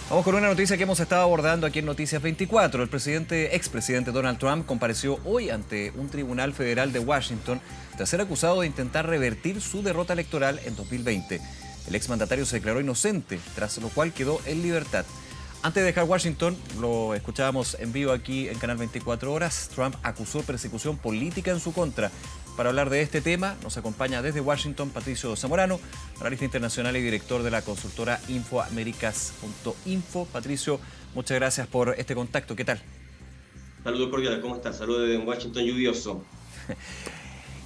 Vamos con una noticia que hemos estado abordando aquí en Noticias 24. Expresidente Donald Trump compareció hoy ante un tribunal federal de Washington tras ser acusado de intentar revertir su derrota electoral en 2020. El exmandatario se declaró inocente, tras lo cual quedó en libertad. Antes de dejar Washington, lo escuchábamos en vivo aquí en Canal 24 Horas, Trump acusó persecución política en su contra. Para hablar de este tema, nos acompaña desde Washington Patricio Zamorano, analista internacional y director de la consultora Infoamericas.info. Patricio, muchas gracias por este contacto. ¿Qué tal? Saludos cordiales, ¿cómo estás? Saludos desde un Washington lluvioso.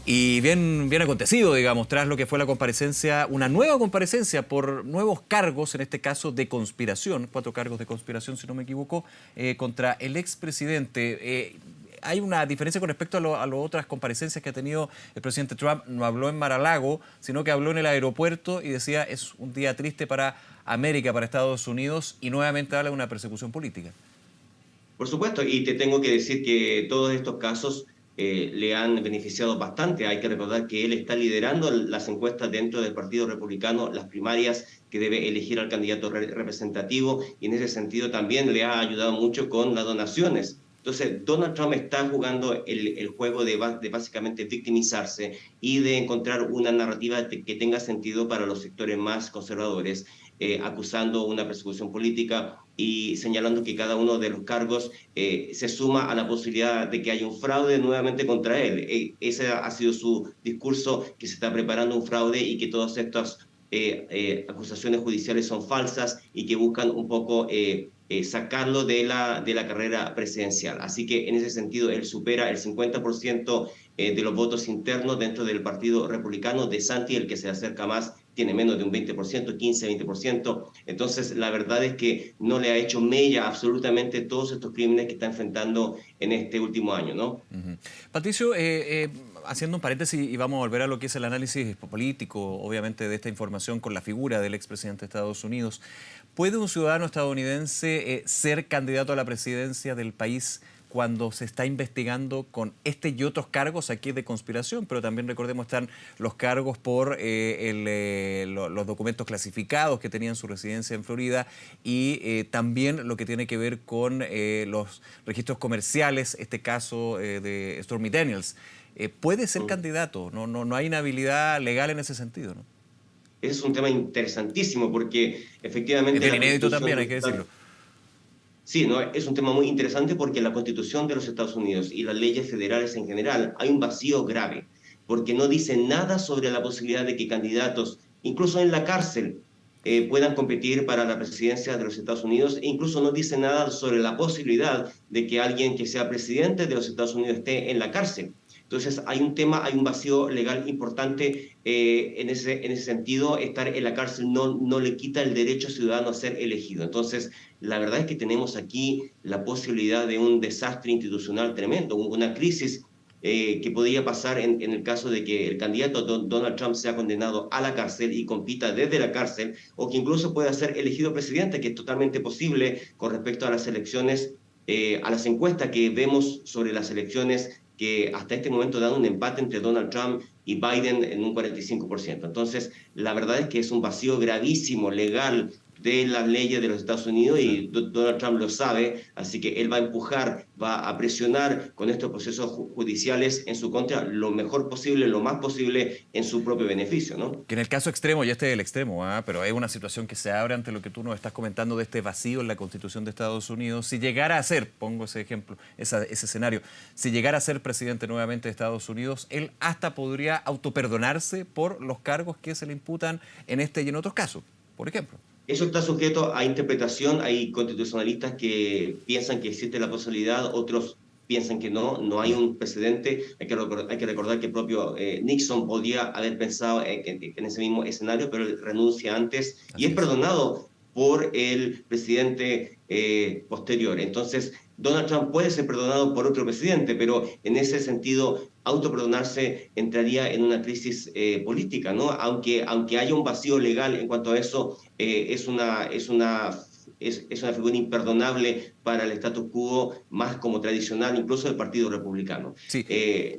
Y bien acontecido, digamos, tras lo que fue la comparecencia, una nueva comparecencia por nuevos cargos, en este caso de conspiración, 4 cargos de conspiración, si no me equivoco, contra el expresidente. Hay una diferencia con respecto a las otras comparecencias que ha tenido el presidente Trump. No habló en Mar-a-Lago, sino que habló en el aeropuerto y decía es un día triste para América, para Estados Unidos, y nuevamente habla de una persecución política. Por supuesto, y te tengo que decir que todos estos casos le han beneficiado bastante. Hay que recordar que él está liderando las encuestas dentro del Partido Republicano, las primarias que debe elegir al candidato representativo, y en ese sentido también le ha ayudado mucho con las donaciones. Entonces, Donald Trump está jugando el juego de básicamente victimizarse y de encontrar una narrativa que tenga sentido para los sectores más conservadores, acusando una persecución política y señalando que cada uno de los cargos se suma a la posibilidad de que haya un fraude nuevamente contra él. Ese ha sido su discurso, que se está preparando un fraude y que todas estas acusaciones judiciales son falsas y que buscan un poco sacarlo de la carrera presidencial. Así que en ese sentido él supera el 50% de los votos internos dentro del Partido Republicano. DeSantis, el que se acerca más, tiene menos de un 20%, 15-20%. Entonces, la verdad es que no le ha hecho mella absolutamente todos estos crímenes que está enfrentando en este último año, ¿no? Patricio, haciendo un paréntesis y vamos a volver a lo que es el análisis político, obviamente, de esta información con la figura del expresidente de Estados Unidos. ¿Puede un ciudadano estadounidense ser candidato a la presidencia del país cuando se está investigando con este y otros cargos aquí de conspiración? Pero también recordemos están los cargos por los documentos clasificados que tenían su residencia en Florida y también lo que tiene que ver con los registros comerciales, este caso de Stormy Daniels. Puede ser candidato, no hay inhabilidad legal en ese sentido, ¿no? Ese es un tema interesantísimo porque Es efectivamente bien la inédito Constitución también, de hay los que decirlo. Sí, ¿no? Es un tema muy interesante porque la Constitución de los Estados Unidos y las leyes federales en general hay un vacío grave, porque no dice nada sobre la posibilidad de que candidatos, incluso en la cárcel, puedan competir para la presidencia de los Estados Unidos, e incluso no dice nada sobre la posibilidad de que alguien que sea presidente de los Estados Unidos esté en la cárcel. Entonces hay un tema, hay un vacío legal importante en ese sentido. Estar en la cárcel no le quita el derecho ciudadano a ser elegido. Entonces, la verdad es que tenemos aquí la posibilidad de un desastre institucional tremendo, una crisis que podría pasar en el caso de que el candidato Donald Trump sea condenado a la cárcel y compita desde la cárcel, o que incluso pueda ser elegido presidente, que es totalmente posible con respecto a las elecciones, a las encuestas que vemos sobre las elecciones, que hasta este momento dan un empate entre Donald Trump y Biden en un 45%. Entonces, la verdad es que es un vacío gravísimo legal de las leyes de los Estados Unidos, Sí. y Donald Trump lo sabe, así que él va a empujar, va a presionar con estos procesos judiciales en su contra lo mejor posible, lo más posible en su propio beneficio, ¿no? Que en el caso extremo, y este es el extremo, pero hay una situación que se abre ante lo que tú nos estás comentando de este vacío en la Constitución de Estados Unidos. Si llegara a ser, pongo ese ejemplo, ese escenario, si llegara a ser presidente nuevamente de Estados Unidos, él hasta podría autoperdonarse por los cargos que se le imputan en este y en otros casos, por ejemplo. Eso está sujeto a interpretación. Hay constitucionalistas que piensan que existe la posibilidad, otros piensan que no hay un precedente. Hay que recordar que el propio Nixon podía haber pensado en ese mismo escenario, pero él renuncia antes y Así es es. perdonado por el presidente posterior. Entonces, Donald Trump puede ser perdonado por otro presidente, pero en ese sentido, autoperdonarse entraría en una crisis política, ¿no? Aunque haya un vacío legal en cuanto a eso, es una figura imperdonable para el status quo más como tradicional, incluso del Partido Republicano. Sí,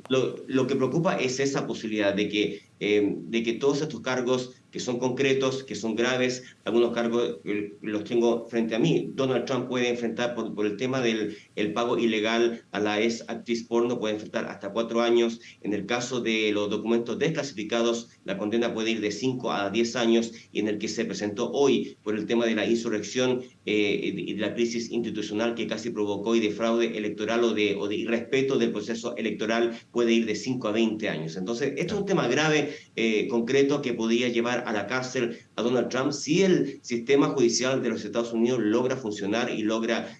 Lo que preocupa es esa posibilidad de que de que todos estos cargos que son concretos, que son graves, algunos cargos los tengo frente a mí. Donald Trump puede enfrentar por el tema del el pago ilegal a la ex actriz porno, puede enfrentar hasta 4 años. En el caso de los documentos desclasificados, la condena puede ir de 5 a 10 años, y en el que se presentó hoy por el tema de la insurrección y de la crisis institucional que casi provocó y de fraude electoral o de irrespeto del proceso electoral, puede ir de 5 a 20 años. Entonces, esto es un tema grave, concreto, que podría llevar a la cárcel a Donald Trump si el sistema judicial de los Estados Unidos logra funcionar y logra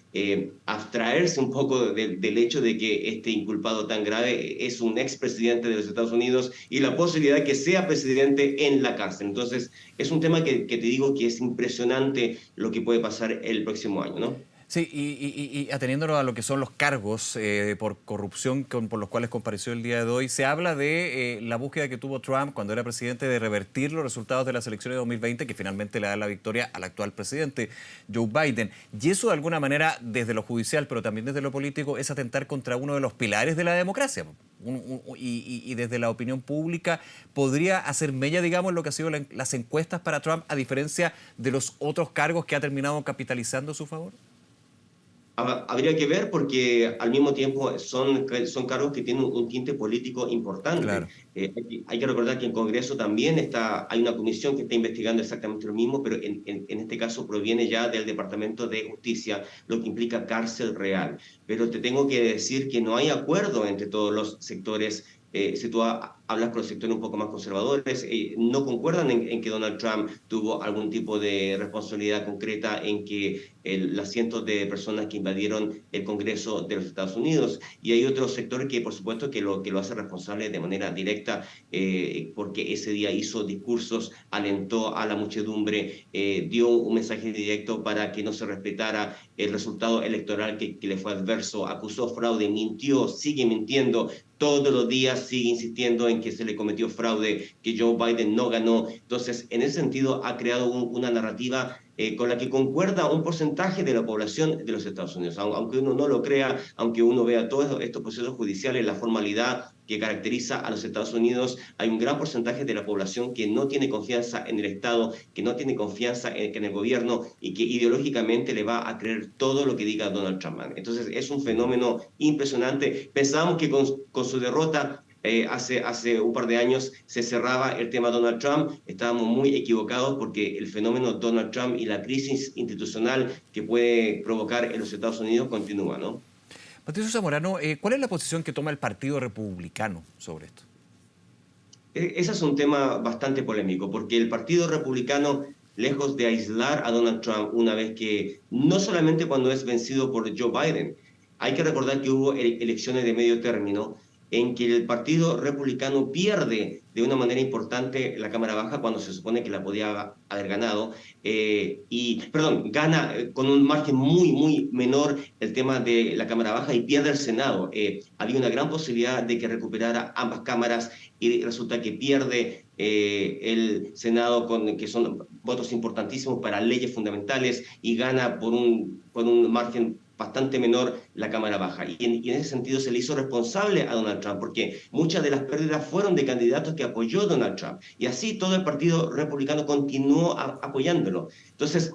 abstraerse un poco del hecho de que este inculpado tan grave es un expresidente de los Estados Unidos y la posibilidad de que sea presidente en la cárcel. Entonces, es un tema que te digo que es impresionante lo que puede pasar el próximo año, ¿no? Sí, y ateniéndonos a lo que son los cargos por corrupción por los cuales compareció el día de hoy, se habla de la búsqueda que tuvo Trump cuando era presidente de revertir los resultados de las elecciones de 2020, que finalmente le da la victoria al actual presidente, Joe Biden. Y eso de alguna manera, desde lo judicial, pero también desde lo político, es atentar contra uno de los pilares de la democracia. Y desde la opinión pública, ¿podría hacer mella, digamos, lo que han sido las encuestas para Trump, a diferencia de los otros cargos que ha terminado capitalizando a su favor? Habría que ver, porque al mismo tiempo son cargos que tienen un tinte político importante. Claro. Hay que recordar que en Congreso también hay una comisión que está investigando exactamente lo mismo, pero en este caso proviene ya del Departamento de Justicia, lo que implica cárcel real. Pero te tengo que decir que no hay acuerdo entre todos los sectores. Si tú hablas con los sectores un poco más conservadores, no concuerdan en que Donald Trump tuvo algún tipo de responsabilidad concreta en que las cientos de personas que invadieron el Congreso de los Estados Unidos. Y hay otro sector que, por supuesto, que lo hace responsable de manera directa, porque ese día hizo discursos, alentó a la muchedumbre, dio un mensaje directo para que no se respetara el resultado electoral que le fue adverso, acusó fraude, mintió, sigue mintiendo. Todos los días sigue insistiendo en que se le cometió fraude, que Joe Biden no ganó. Entonces, en ese sentido, ha creado una narrativa con la que concuerda un porcentaje de la población de los Estados Unidos. Aunque uno no lo crea, aunque uno vea todos estos procesos judiciales, la formalidad que caracteriza a los Estados Unidos, hay un gran porcentaje de la población que no tiene confianza en el Estado, que no tiene confianza en el gobierno y que ideológicamente le va a creer todo lo que diga Donald Trump. Entonces, es un fenómeno impresionante. Pensábamos que con su derrota hace un par de años se cerraba el tema Donald Trump. Estábamos muy equivocados, porque el fenómeno Donald Trump y la crisis institucional que puede provocar en los Estados Unidos continúa, ¿no? Patricio Zamorano, ¿cuál es la posición que toma el Partido Republicano sobre esto? Ese es un tema bastante polémico, porque el Partido Republicano, lejos de aislar a Donald Trump, una vez que, no solamente cuando es vencido por Joe Biden, hay que recordar que hubo elecciones de medio término en que el Partido Republicano pierde de una manera importante la Cámara Baja cuando se supone que la podía haber ganado, gana con un margen muy, muy menor el tema de la Cámara Baja y pierde el Senado. Había una gran posibilidad de que recuperara ambas cámaras y resulta que pierde el Senado, que son votos importantísimos para leyes fundamentales, y gana por un margen bastante menor la Cámara Baja. Y en ese sentido se le hizo responsable a Donald Trump, porque muchas de las pérdidas fueron de candidatos que apoyó Donald Trump. Y así todo el Partido Republicano continuó apoyándolo. Entonces,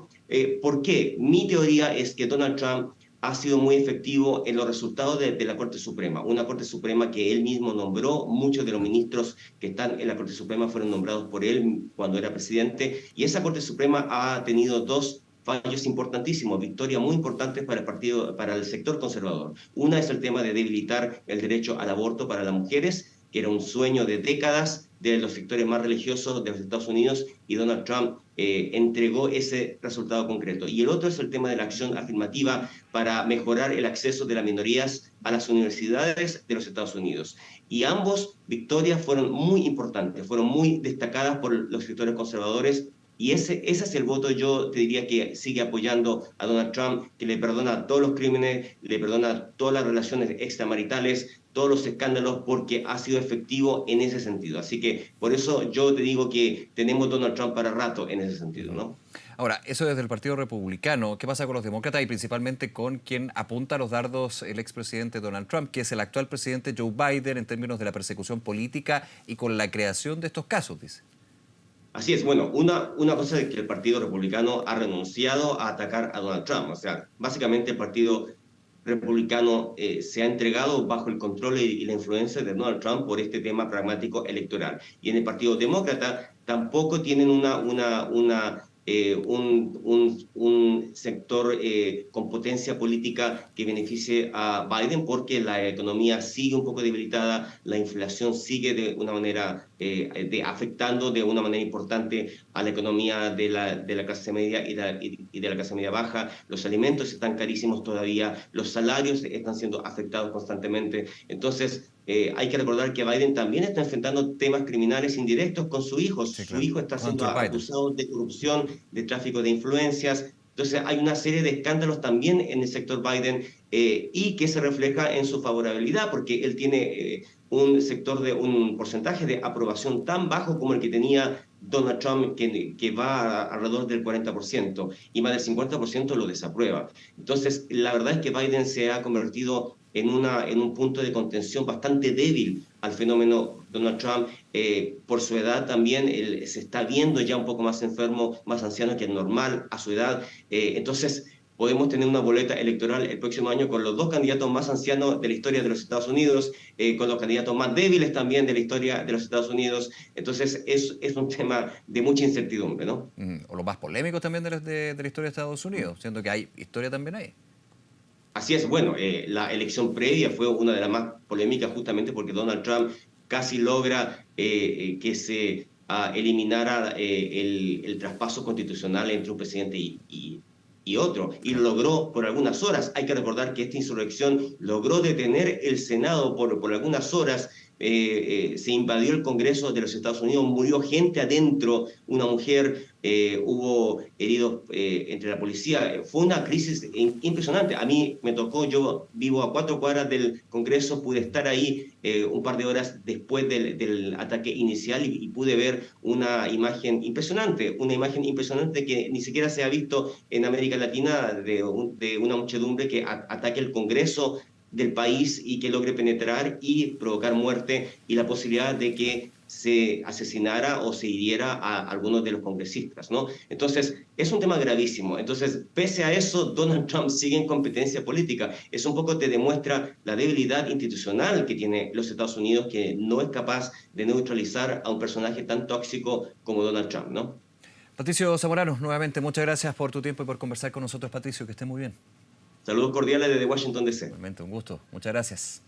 ¿por qué? Mi teoría es que Donald Trump ha sido muy efectivo en los resultados de la Corte Suprema, una Corte Suprema que él mismo nombró. Muchos de los ministros que están en la Corte Suprema fueron nombrados por él cuando era presidente, y esa Corte Suprema ha tenido dos fallos importantísimos, victorias muy importantes para el sector conservador. Una es el tema de debilitar el derecho al aborto para las mujeres, que era un sueño de décadas de los sectores más religiosos de los Estados Unidos, y Donald Trump entregó ese resultado concreto. Y el otro es el tema de la acción afirmativa para mejorar el acceso de las minorías a las universidades de los Estados Unidos. Y ambos victorias fueron muy importantes, fueron muy destacadas por los sectores conservadores. Y ese es el voto, yo te diría, que sigue apoyando a Donald Trump, que le perdona todos los crímenes, le perdona todas las relaciones extramaritales, todos los escándalos, porque ha sido efectivo en ese sentido. Así que por eso yo te digo que tenemos Donald Trump para rato en ese sentido, ¿no? Ahora, eso desde el Partido Republicano. ¿Qué pasa con los demócratas y principalmente con quien apunta los dardos el expresidente Donald Trump, que es el actual presidente Joe Biden en términos de la persecución política y con la creación de estos casos, dice? Así es, bueno, una cosa es que el Partido Republicano ha renunciado a atacar a Donald Trump. O sea, básicamente el Partido Republicano se ha entregado bajo el control y la influencia de Donald Trump por este tema pragmático electoral. Y en el Partido Demócrata tampoco tienen un sector con potencia política que beneficie a Biden, porque la economía sigue un poco debilitada, la inflación sigue de una manera afectando de una manera importante a la economía de la clase media y de la clase media baja. Los alimentos están carísimos todavía, los salarios están siendo afectados constantemente. Entonces, hay que recordar que Biden también está enfrentando temas criminales indirectos con su hijo. Sí, Su claro. hijo está siendo Hunter Biden. acusado de corrupción, de tráfico de influencias. Entonces hay una serie de escándalos también en el sector Biden y que se refleja en su favorabilidad, porque él tiene un porcentaje de aprobación tan bajo como el que tenía Donald Trump, que va alrededor del 40%, y más del 50% lo desaprueba. Entonces, la verdad es que Biden se ha convertido en un punto de contención bastante débil al fenómeno Donald Trump. Por su edad también, él se está viendo ya un poco más enfermo, más anciano que el normal a su edad. Entonces, podemos tener una boleta electoral el próximo año con los dos candidatos más ancianos de la historia de los Estados Unidos, con los candidatos más débiles también de la historia de los Estados Unidos. Entonces, es un tema de mucha incertidumbre, ¿no? O los más polémicos también de la historia de Estados Unidos, siendo que hay historia también ahí. Así es, bueno, la elección previa fue una de las más polémicas justamente porque Donald Trump casi logra que se eliminara el traspaso constitucional entre un presidente y otro, y lo logró por algunas horas. Hay que recordar que esta insurrección logró detener el Senado por algunas horas. Se invadió el Congreso de los Estados Unidos, murió gente adentro, una mujer, hubo heridos entre la policía. Fue una crisis impresionante. A mí me tocó, yo vivo a 4 cuadras del Congreso, pude estar ahí un par de horas después del ataque inicial y pude ver una imagen impresionante que ni siquiera se ha visto en América Latina, de una muchedumbre que ataque el Congreso del país y que logre penetrar y provocar muerte y la posibilidad de que se asesinara o se hiriera a algunos de los congresistas, ¿no? Entonces, es un tema gravísimo. Entonces, pese a eso, Donald Trump sigue en competencia política. Eso un poco te demuestra la debilidad institucional que tiene los Estados Unidos, que no es capaz de neutralizar a un personaje tan tóxico como Donald Trump, ¿no? Patricio Zamorano, nuevamente muchas gracias por tu tiempo y por conversar con nosotros, Patricio, que esté muy bien. Saludos cordiales desde Washington, D.C. Realmente un gusto, muchas gracias.